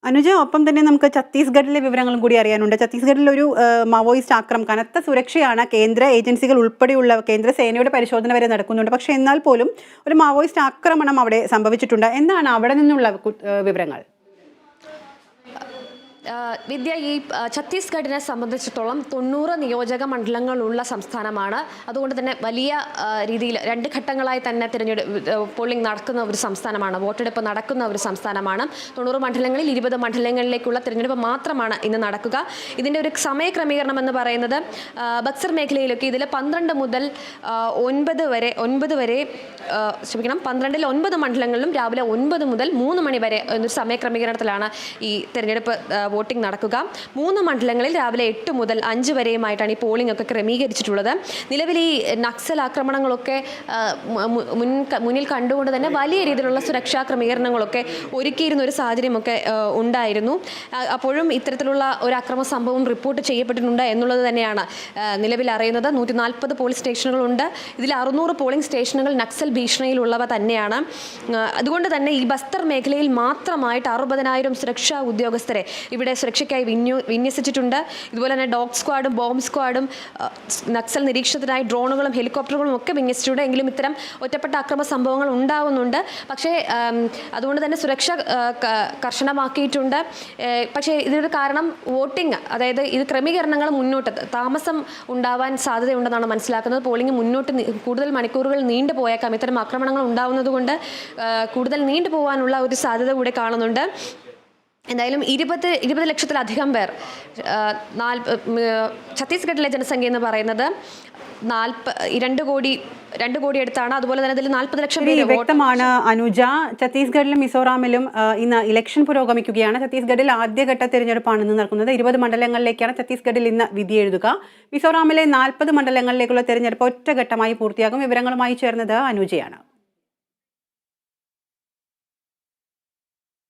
അനുജ, ഒപ്പം തന്നെ നമുക്ക് ഛത്തീസ്ഗഡിലെ വിവരങ്ങളും കൂടി അറിയാനുണ്ട്. ഛത്തീസ്ഗഡിൽ ഒരു മാവോയിസ്റ്റ് ആക്രമണം, കനത്ത സുരക്ഷയാണ്, കേന്ദ്ര ഏജൻസികൾ ഉൾപ്പെടെയുള്ള കേന്ദ്ര സേനയുടെ പരിശോധന വരെ നടക്കുന്നുണ്ട്. പക്ഷേ എന്നാൽ പോലും ഒരു മാവോയിസ്റ്റ് ആക്രമണം അവിടെ സംഭവിച്ചിട്ടുണ്ട്. എന്താണ് അവിടെ നിന്നുള്ള വിവരങ്ങൾ? വിദ്യ, ഈ ഛത്തീസ്ഗഡിനെ സംബന്ധിച്ചിടത്തോളം 90 നിയോജക മണ്ഡലങ്ങളുള്ള സംസ്ഥാനമാണ്. അതുകൊണ്ട് തന്നെ വലിയ രീതിയിൽ 2 ഘട്ടങ്ങളായി തന്നെ പോളിംഗ് നടക്കുന്ന ഒരു സംസ്ഥാനമാണ്, വോട്ടെടുപ്പ് നടക്കുന്ന ഒരു സംസ്ഥാനമാണ്. 90 മണ്ഡലങ്ങളിൽ 20 മണ്ഡലങ്ങളിലേക്കുള്ള തിരഞ്ഞെടുപ്പ് മാത്രമാണ് ഇന്ന് നടക്കുക. ഇതിൻ്റെ ഒരു സമയക്രമീകരണം എന്ന് പറയുന്നത് ബക്സർ മേഖലയിലൊക്കെ ഇതിൽ 12 മുതൽ 9 വരെ 12-ൽ 9 മണ്ഡലങ്ങളിലും രാവിലെ 9 മുതൽ 3 മണി വരെ ഒരു സമയക്രമീകരണത്തിലാണ് ഈ തിരഞ്ഞെടുപ്പ് വോട്ടിംഗ് നടക്കുക. 3 മണ്ഡലങ്ങളിൽ രാവിലെ 8 മുതൽ 5 വരെയുമായിട്ടാണ് ഈ പോളിംഗ് ഒക്കെ ക്രമീകരിച്ചിട്ടുള്ളത്. നിലവിൽ ഈ നക്സൽ ആക്രമണങ്ങളൊക്കെ മുന്നിൽ കണ്ടുകൊണ്ട് തന്നെ വലിയ രീതിയിലുള്ള സുരക്ഷാ ക്രമീകരണങ്ങളൊക്കെ ഒരുക്കിയിരുന്ന ഒരു സാഹചര്യമൊക്കെ ഉണ്ടായിരുന്നു. അപ്പോഴും ഇത്തരത്തിലുള്ള ഒരു അക്രമ സംഭവം റിപ്പോർട്ട് ചെയ്യപ്പെട്ടിട്ടുണ്ട് എന്നുള്ളത് തന്നെയാണ് നിലവിൽ അറിയുന്നത്. 140 പോളിംഗ് സ്റ്റേഷനുകളുണ്ട്. ഇതിൽ 600 പോളിംഗ് സ്റ്റേഷനുകൾ നക്സൽ ഭീഷണിയിലുള്ളവ തന്നെയാണ്. അതുകൊണ്ട് തന്നെ ഈ ബസ്തർ മേഖലയിൽ മാത്രമായിട്ട് 60,000 സുരക്ഷാ ഉദ്യോഗസ്ഥരെ ഇവിടെ സുരക്ഷയ്ക്കായി വിന്യസിച്ചിട്ടുണ്ട്. ഇതുപോലെ തന്നെ ഡോഗ് സ്ക്വാഡും ബോംബ് സ്ക്വാഡും നക്സൽ നിരീക്ഷണത്തിനായി ഡ്രോണുകളും ഹെലികോപ്റ്ററുകളും ഒക്കെ വിന്യസിച്ചിട്ടുണ്ട്. എങ്കിലും ഇത്തരം ഒറ്റപ്പെട്ട അക്രമ സംഭവങ്ങൾ ഉണ്ടാവുന്നുണ്ട്. പക്ഷേ അതുകൊണ്ട് തന്നെ സുരക്ഷ കർശനമാക്കിയിട്ടുണ്ട്. പക്ഷേ ഇതിനൊരു കാരണം വോട്ടിംഗ്, അതായത് ഇത് ക്രമീകരണങ്ങൾ മുന്നോട്ട് താമസം ഉണ്ടാവാൻ സാധ്യതയുണ്ടെന്നാണ് മനസ്സിലാക്കുന്നത്. പോളിംഗ് മുന്നോട്ട് കൂടുതൽ മണിക്കൂറുകൾ നീണ്ടുപോയേക്കാം. ഇത്തരം ആക്രമണങ്ങൾ ഉണ്ടാവുന്നത് കൊണ്ട് കൂടുതൽ നീണ്ടുപോകാനുള്ള ഒരു സാധ്യത കൂടെ കാണുന്നുണ്ട്. എന്തായാലും 20 ലക്ഷത്തിലധികം പേർ, ഛത്തീസ്ഗഡിലെ ജനസംഖ്യ എന്ന് പറയുന്നത് 2 കോടി അടുത്താണ്. അതുപോലെ തന്നെ ഇതിൽ 40 ലക്ഷം പേര് വ്യക്തമാണ്. അനുജ, ഛത്തീസ്ഗഡിലും മിസോറാമിലും ഇന്ന് ഇലക്ഷൻ പുരോഗമിക്കുകയാണ്. ഛത്തീസ്ഗഡിൽ ആദ്യഘട്ട തിരഞ്ഞെടുപ്പാണ് ഇന്ന് നടക്കുന്നത്. 20 മണ്ഡലങ്ങളിലേക്കാണ് ഛത്തീസ്ഗഡിൽ ഇന്ന് വിധി എഴുതുക. മിസോറാമിലെ 40 മണ്ഡലങ്ങളിലേക്കുള്ള തിരഞ്ഞെടുപ്പ് ഒറ്റഘട്ടമായി പൂർത്തിയാകും. വിവരങ്ങളുമായി ചേർന്നത് അനുജയാണ്.